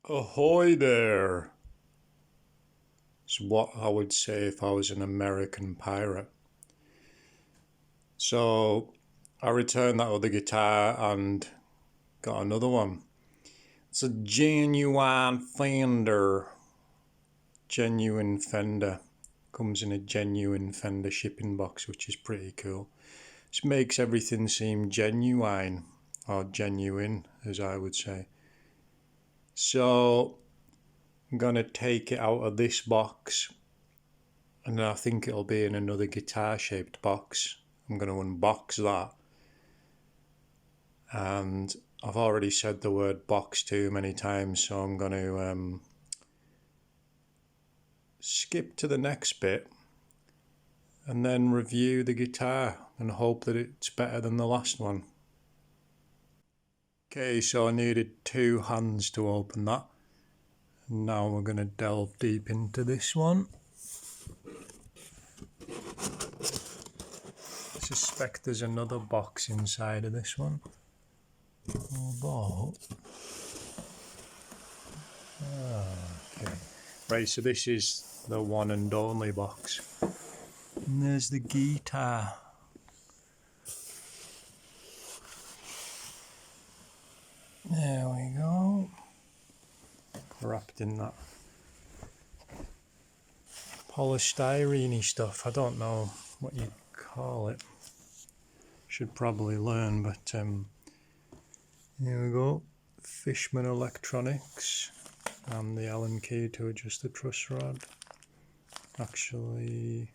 Ahoy there! It's what I would say if I was an American pirate. So I returned that other guitar and got another one. It's a genuine Fender. Genuine Fender. Comes in a genuine Fender shipping box, which is pretty cool. This makes everything seem genuine, or genuine, as I would say. So I'm gonna take it out of this box, and I think it'll be in another guitar shaped box. I'm going to unbox that, and I've already said the word box too many times, so I'm going to skip to the next bit and then review the guitar and hope that it's better than the last one. Okay, so I needed 2 hands to open that, and now we're going to delve deep into this one. I suspect there's another box inside of this one. Okay. Right, so this is the one and only box. And there's the guitar. There we go. Wrapped in that polystyrene stuff. I don't know what you'd call it. Should probably learn, but here we go. Fishman Electronics and the Allen key to adjust the truss rod. Actually,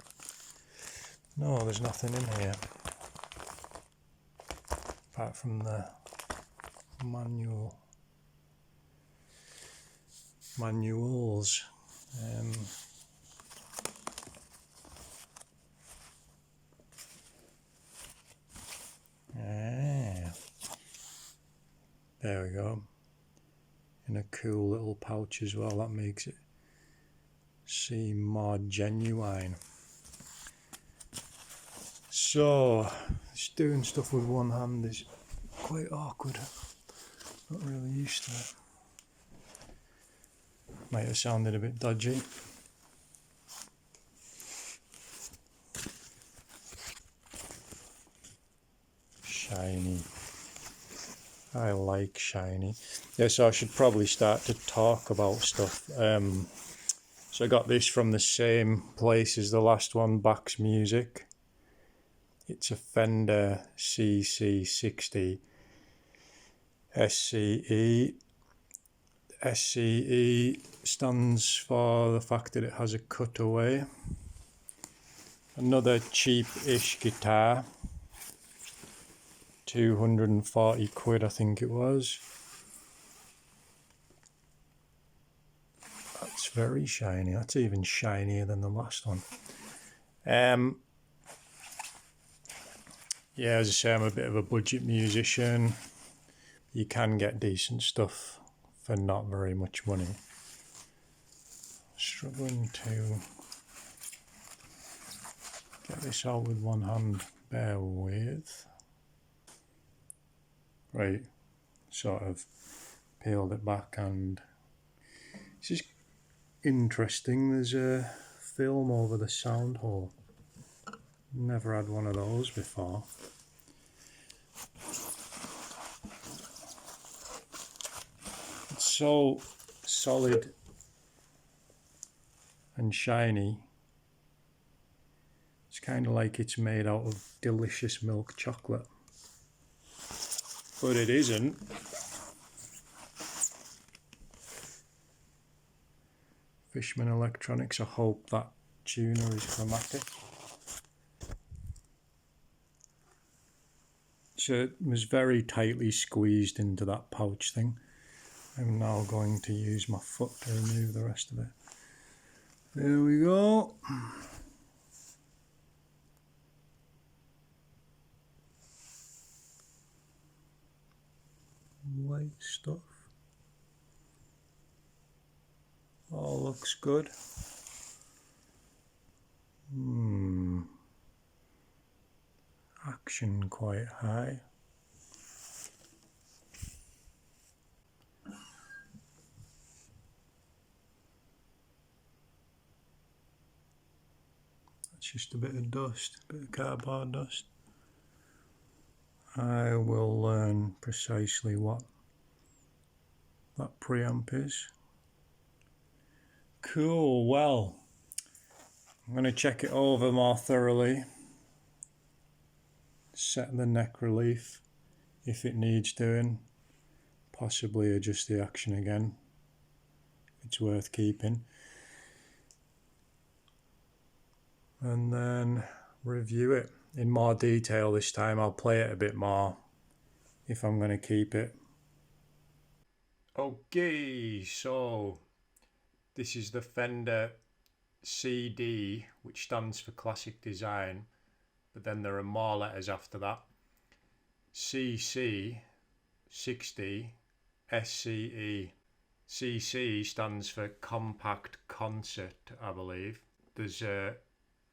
no, there's nothing in here apart from the manuals. There we go. In a cool little pouch as well. That makes it seem more genuine. So, just doing stuff with one hand is quite awkward. Not really used to it. Might have sounded a bit dodgy. Shiny. I like shiny. Yeah, so I should probably start to talk about stuff. So I got this from the same place as the last one, Bax Music. It's a Fender CC60-SCE. SCE stands for the fact that it has a cutaway. Another cheap-ish guitar. 240 quid, I think it was. That's very shiny. That's even shinier than the last one. Yeah, as I say, I'm a bit of a budget musician. You can get decent stuff for not very much money. Struggling to get this out with one hand. Bear with. Right, sort of peeled it back, and this is interesting. There's a film over the sound hole. Never had one of those before. It's so solid and shiny. It's kind of like it's made out of delicious milk chocolate. But it isn't. Fishman Electronics, I hope that tuner is chromatic. So it was very tightly squeezed into that pouch thing. I'm now going to use my foot to remove the rest of it. There we go. White stuff. All looks good. Action quite high. It's just a bit of dust, a bit of cardboard dust. I will learn precisely what that preamp is. Cool, well, I'm going to check it over more thoroughly. Set the neck relief if it needs doing. Possibly adjust the action again if it's worth keeping. And then review it in more detail this time. I'll play it a bit more if I'm going to keep it. Okay, so this is the Fender CD, which stands for Classic Design, but then there are more letters after that. CC60-SCE. CC stands for Compact Concert, I believe. There's a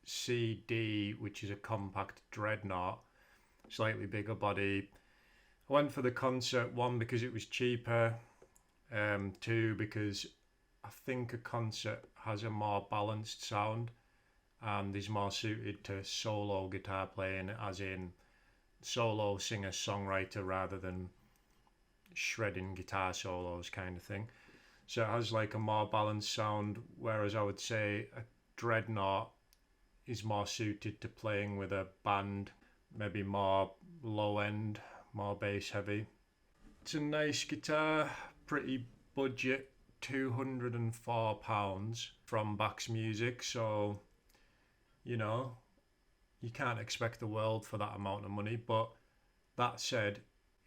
CD, which is a compact dreadnought, slightly bigger body. I went for the concert one because it was cheaper, two because I think a concert has a more balanced sound and is more suited to solo guitar playing, as in solo singer-songwriter rather than shredding guitar solos kind of thing. So it has like a more balanced sound, whereas I would say a dreadnought is more suited to playing with a band, maybe more low end, more bass heavy. It's a nice guitar, pretty budget, £204 from Bax Music, so you know, you can't expect the world for that amount of money, but that said,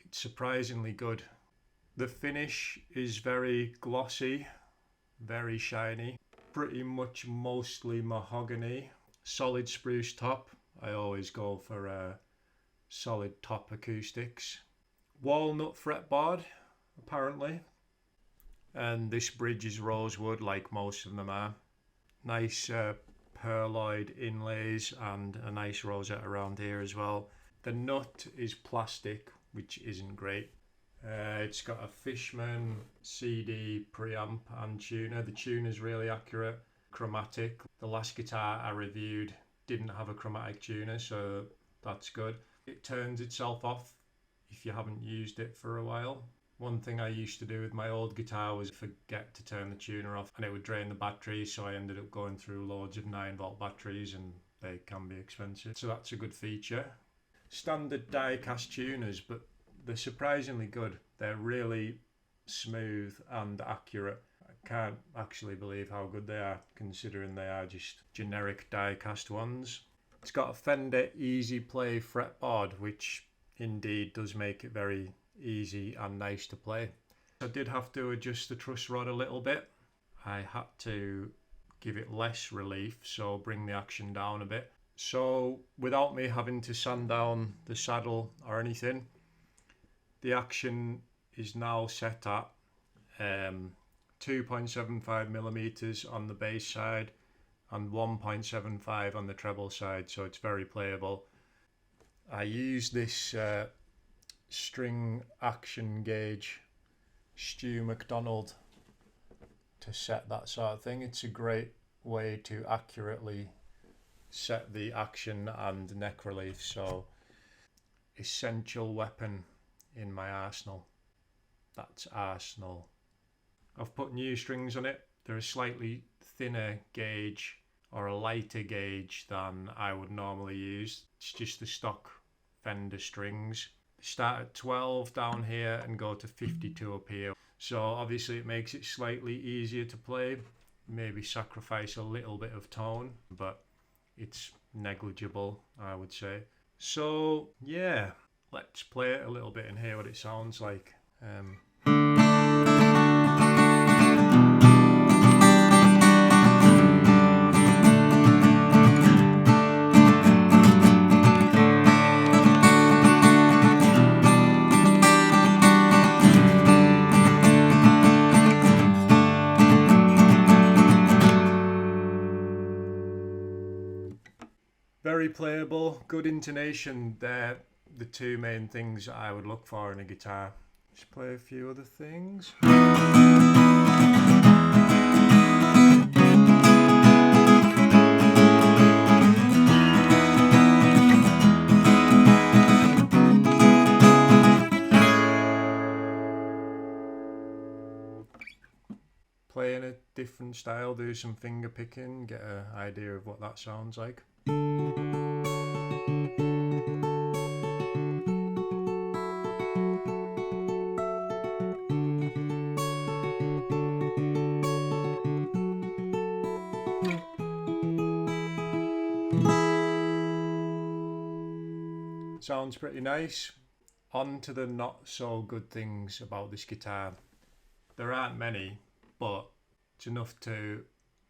it's surprisingly good. The finish is very glossy, very shiny, pretty much mostly mahogany, solid spruce top. I always go for solid top acoustics. Walnut fretboard, apparently, and this bridge is rosewood like most of them are. Nice pearloid inlays and a nice rosette around here as well. The nut is plastic, which isn't great. It's got a Fishman CD preamp and tuner. The tuner's really accurate, chromatic. The last guitar I reviewed didn't have a chromatic tuner, so that's good. It turns itself off if you haven't used it for a while. One thing I used to do with my old guitar was forget to turn the tuner off and it would drain the battery, so I ended up going through loads of 9-volt batteries and they can be expensive. So that's a good feature. Standard die-cast tuners, but they're surprisingly good. They're really smooth and accurate. I can't actually believe how good they are, considering they are just generic die-cast ones. It's got a Fender Easy Play fretboard, which indeed does make it very easy and nice to play. I did have to adjust the truss rod a little bit. I had to give it less relief, so bring the action down a bit. So without me having to sand down the saddle or anything, the action is now set at 2.75 millimeters on the bass side and 1.75 on the treble side, so it's very playable. I use this string action gauge Stu McDonald to set that sort of thing. It's a great way to accurately set the action and neck relief, so essential weapon in my arsenal. That's arsenal. I've put new strings on it. They're a slightly thinner gauge or a lighter gauge than I would normally use. It's just the stock Fender strings. Start at 12 down here and go to 52 up here. So obviously it makes it slightly easier to play. Maybe sacrifice a little bit of tone, but it's negligible, I would say. So yeah, let's play it a little bit and hear what it sounds like. Very playable, good intonation. They're the two main things I would look for in a guitar. Let's play a few other things. play in a different style, do some finger picking, get an idea of what that sounds like. Sounds pretty nice. On to the not so good things about this guitar. There aren't many, but it's enough to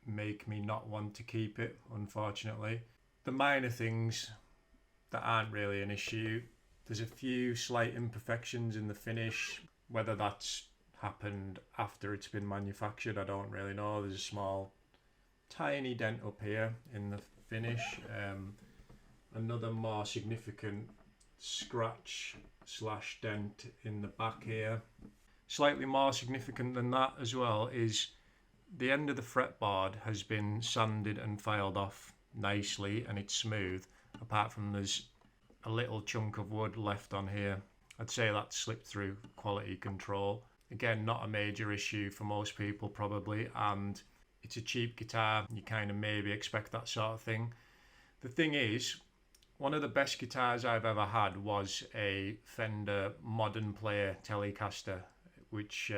make me not want to keep it, unfortunately. The minor things that aren't really an issue. There's a few slight imperfections in the finish. Whether that's happened after it's been manufactured, I don't really know. There's a small, tiny dent up here in the finish. Another more significant scratch / dent in the back here. Slightly more significant than that as well is the end of the fretboard has been sanded and filed off nicely and it's smooth, apart from there's a little chunk of wood left on here. I'd say that's slipped through quality control. Again, not a major issue for most people probably, and it's a cheap guitar, you kind of maybe expect that sort of thing. The thing is, one of the best guitars I've ever had was a Fender Modern Player Telecaster, which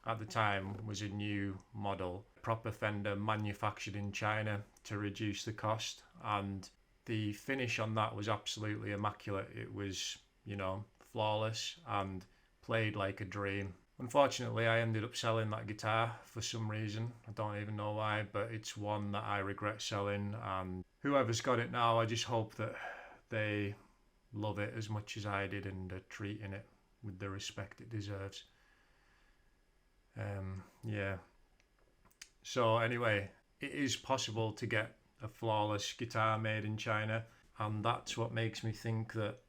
at the time was a new model, proper Fender manufactured in China to reduce the cost, and the finish on that was absolutely immaculate. It was, you know, flawless and played like a dream. Unfortunately, I ended up selling that guitar for some reason. I don't even know why, but it's one that I regret selling, and whoever's got it now, I just hope that they love it as much as I did and are treating it with the respect it deserves. Yeah. So anyway, it is possible to get a flawless guitar made in China, and that's what makes me think that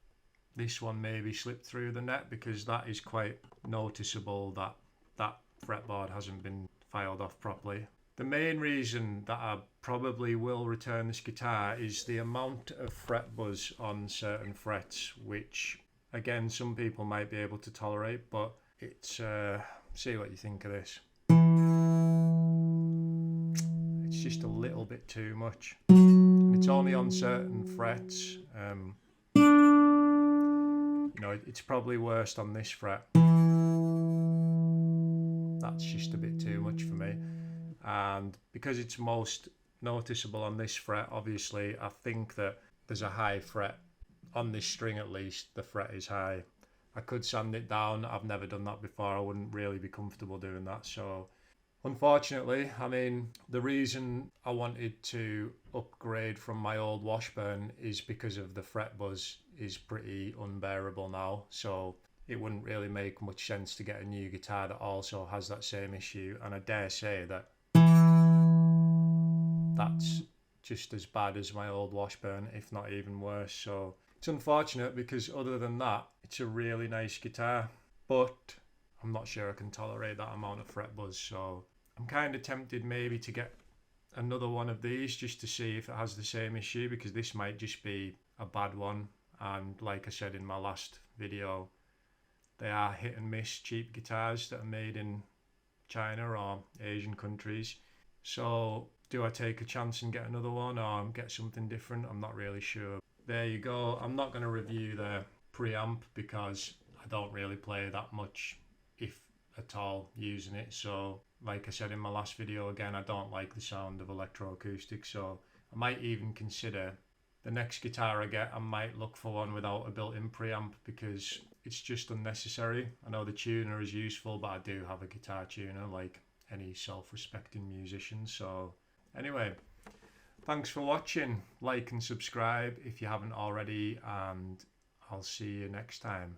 this one maybe slipped through the net, because that is quite noticeable that that fretboard hasn't been filed off properly. The main reason that I probably will return this guitar is the amount of fret buzz on certain frets, which again some people might be able to tolerate, but it's see what you think of this. It's just a little bit too much. It's only on certain frets. You know, it's probably worst on this fret. That's just a bit too much for me. And because it's most noticeable on this fret, obviously I think that there's a high fret on this string. At least the fret is high. I could sand it down. I've never done that before. I wouldn't really be comfortable doing that. So unfortunately, I mean, the reason I wanted to upgrade from my old Washburn is because of the fret buzz is pretty unbearable now. So it wouldn't really make much sense to get a new guitar that also has that same issue. And I dare say that that's just as bad as my old Washburn, if not even worse. So it's unfortunate, because other than that, it's a really nice guitar, but I'm not sure I can tolerate that amount of fret buzz. So I'm kind of tempted maybe to get another one of these just to see if it has the same issue, because this might just be a bad one. And like I said in my last video, they are hit and miss cheap guitars that are made in China or Asian countries. So do I take a chance and get another one, or get something different? I'm not really sure. There you go. I'm not going to review the preamp because I don't really play that much, if at all, using it. So like I said in my last video, again, I don't like the sound of electroacoustic. So I might even consider the next guitar I get, I might look for one without a built-in preamp, because it's just unnecessary. I know the tuner is useful, but I do have a guitar tuner like any self-respecting musician. So anyway, thanks for watching. Like and subscribe if you haven't already, and I'll see you next time.